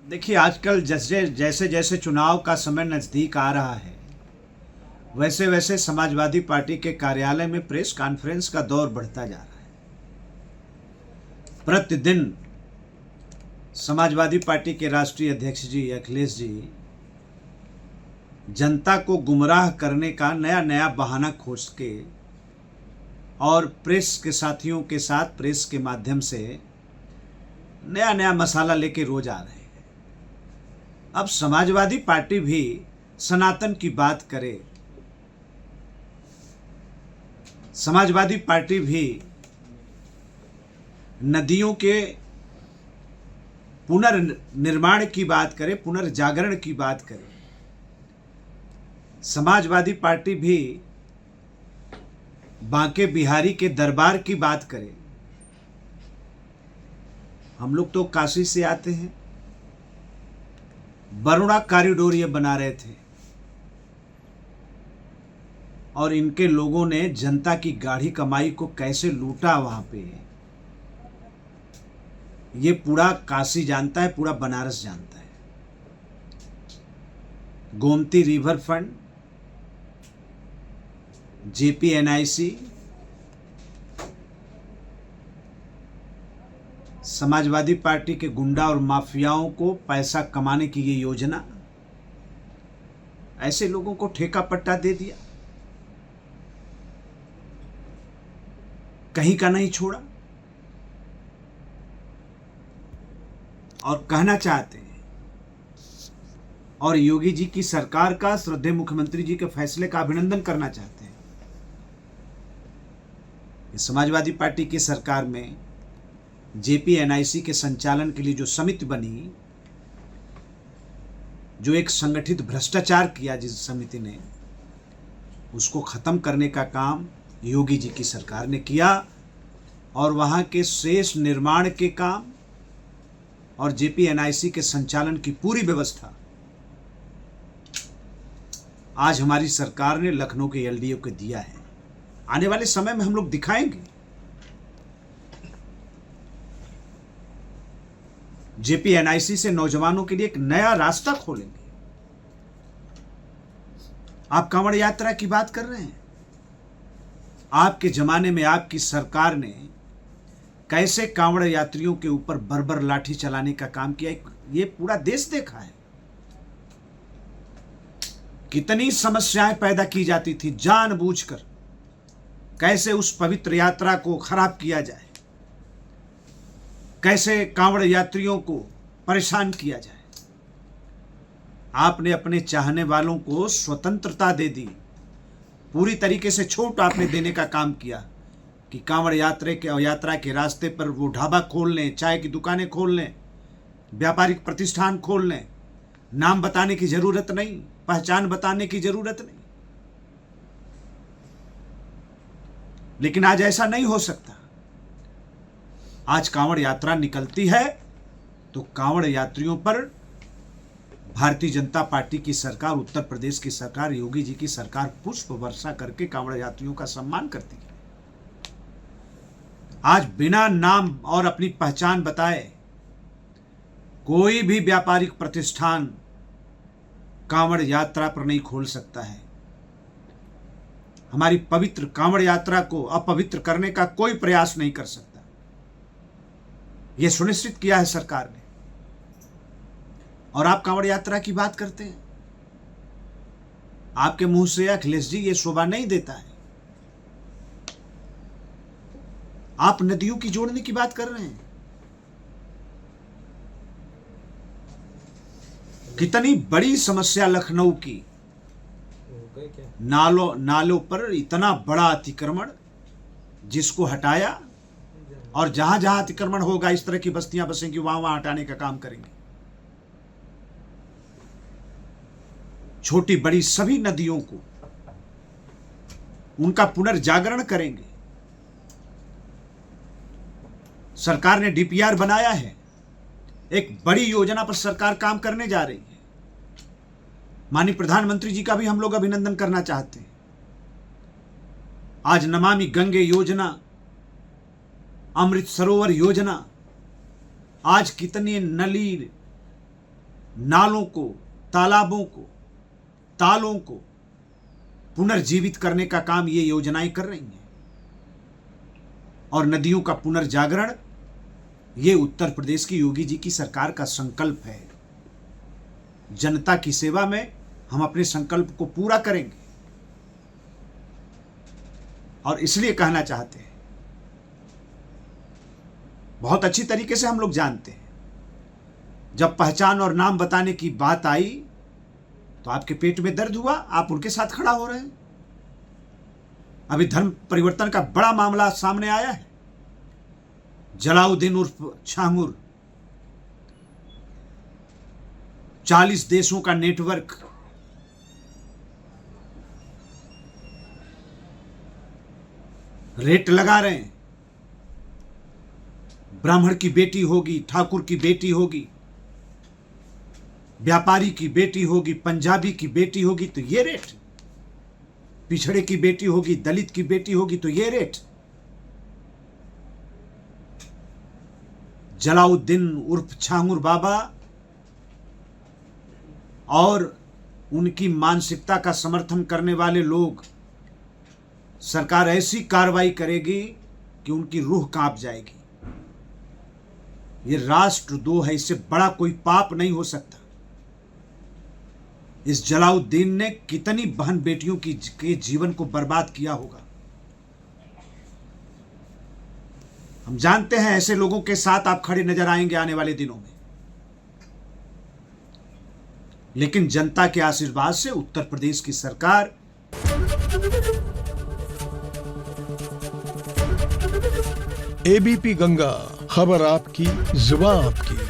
देखिए, आजकल जैसे जैसे जैसे चुनाव का समय नज़दीक आ रहा है, वैसे वैसे समाजवादी पार्टी के कार्यालय में प्रेस कॉन्फ्रेंस का दौर बढ़ता जा रहा है। प्रतिदिन समाजवादी पार्टी के राष्ट्रीय अध्यक्ष जी अखिलेश जी जनता को गुमराह करने का नया नया बहाना खोज के और प्रेस के साथियों के साथ प्रेस के माध्यम से नया नया मसाला लेके रोज आ रहे हैं। अब समाजवादी पार्टी भी सनातन की बात करे, समाजवादी पार्टी भी नदियों के पुनर्निर्माण की बात करे, पुनर्जागरण की बात करे। समाजवादी पार्टी भी बांके बिहारी के दरबार की बात करे। हम लोग तो काशी से आते हैं, बरुणा कॉरिडोर ये बना रहे थे और इनके लोगों ने जनता की गाढ़ी कमाई को कैसे लूटा वहां पे, ये पूरा काशी जानता है, पूरा बनारस जानता है। Gomti river fund, JPNIC, Samajwadi party के गुंडा और माफियाओं को पैसा कमाने की ये योजना, ऐसे लोगों को ठेका पट्टा दे दिया, कहीं का नहीं छोड़ा। और कहना चाहते हैं और योगी जी की सरकार का, श्रद्धेय मुख्यमंत्री जी के फैसले का अभिनंदन करना चाहते हैं। समाजवादी पार्टी की सरकार में जेपीएनआईसी के संचालन के लिए जो समिति बनी, जो एक संगठित भ्रष्टाचार किया जिस समिति ने, उसको खत्म करने का काम योगी जी की सरकार ने किया और वहां के शेष निर्माण के काम और जेपीएनआईसी के संचालन की पूरी व्यवस्था आज हमारी सरकार ने लखनऊ के एलडीओ को दिया है। आने वाले समय में हम लोग दिखाएंगे। जेपीएनआईसी से नौजवानों के लिए एक नया रास्ता खोलेंगे। आप कांवड़ यात्रा की बात कर रहे हैं, आपके जमाने में आपकी सरकार ने कैसे कांवड़ यात्रियों के ऊपर बर्बर लाठी चलाने का काम किया, ये पूरा देश देखा है। कितनी समस्याएं पैदा की जाती थी जानबूझकर, कैसे उस पवित्र यात्रा को खराब किया जाए, कैसे कांवड़ यात्रियों को परेशान किया जाए। आपने अपने चाहने वालों को स्वतंत्रता दे दी, पूरी तरीके से छूट आपने देने का काम किया कि कांवड़ यात्रा के रास्ते पर वो ढाबा खोल लें, चाय की दुकानें खोल लें, व्यापारिक प्रतिष्ठान खोल लें। नाम बताने की जरूरत नहीं, पहचान बताने की जरूरत नहीं। लेकिन आज ऐसा नहीं हो सकता। आज कांवड़ यात्रा निकलती है तो कांवड़ यात्रियों पर भारतीय जनता पार्टी की सरकार, उत्तर प्रदेश की सरकार, योगी जी की सरकार पुष्प वर्षा करके कांवड़ यात्रियों का सम्मान करती है। आज बिना नाम और अपनी पहचान बताए कोई भी व्यापारिक प्रतिष्ठान कांवड़ यात्रा पर नहीं खोल सकता है। हमारी पवित्र कांवड़ यात्रा को अपवित्र करने का कोई प्रयास नहीं कर सकता। यह सुनिश्चित किया है सरकार ने। और आप कांवड़ यात्रा की बात करते हैं, आपके मुंह से अखिलेश जी ये शोभा नहीं देता है। आप नदियों की जोड़ने की बात कर रहे हैं। कितनी बड़ी समस्या लखनऊ की, नालों पर इतना बड़ा अतिक्रमण जिसको हटाया, और जहां जहां अतिक्रमण होगा इस तरह की बस्तियां बसेंगी, वहां वहां हटाने का काम करेंगे। छोटी बड़ी सभी नदियों को, उनका पुनर्जागरण करेंगे। सरकार ने डीपीआर बनाया है, एक बड़ी योजना पर सरकार काम करने जा रही है। माननीय प्रधानमंत्री जी का भी हम लोग अभिनंदन करना चाहते हैं। आज नमामि गंगे योजना, अमृत सरोवर योजना, आज कितनी नली नालों को, तालाबों को, तालों को पुनर्जीवित करने का काम ये योजनाएं कर रही हैं। और नदियों का पुनर्जागरण ये उत्तर प्रदेश की योगी जी की सरकार का संकल्प है। जनता की सेवा में हम अपने संकल्प को पूरा करेंगे। और इसलिए कहना चाहते हैं, बहुत अच्छी तरीके से हम लोग जानते हैं, जब पहचान और नाम बताने की बात आई तो आपके पेट में दर्द हुआ, आप उनके साथ खड़ा हो रहे हैं। अभी धर्म परिवर्तन का बड़ा मामला सामने आया है। जलाउद्दीन उर्फ छांगुर 40 देशों का नेटवर्क, रेट लगा रहे हैं। ब्राह्मण की बेटी होगी, ठाकुर की बेटी होगी, व्यापारी की बेटी होगी, पंजाबी की बेटी होगी तो ये रेट, पिछड़े की बेटी होगी, दलित की बेटी होगी तो ये रेट। जलाउद्दीन उर्फ छांगुर बाबा और उनकी मानसिकता का समर्थन करने वाले लोग, सरकार ऐसी कार्रवाई करेगी कि उनकी रूह कांप जाएगी। ये राष्ट्रद्रोह है, इससे बड़ा कोई पाप नहीं हो सकता। इस जलाउद्दीन ने कितनी बहन बेटियों के जीवन को बर्बाद किया होगा। हम जानते हैं ऐसे लोगों के साथ आप खड़े नजर आएंगे आने वाले दिनों में। लेकिन जनता के आशीर्वाद से उत्तर प्रदेश की सरकार एबीपी गंगा, खबर आपकी, जुबान आपकी।